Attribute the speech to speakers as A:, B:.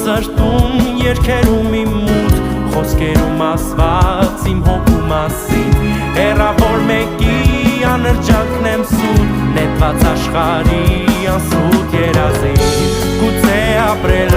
A: սրտում երկերում իմ մութ խոսքերում ասված իմ հոգու մասին հեռավոր մեկի անրջակն եմ սուտ նետված աշխարհի անսուտ երազին գուցե ապրել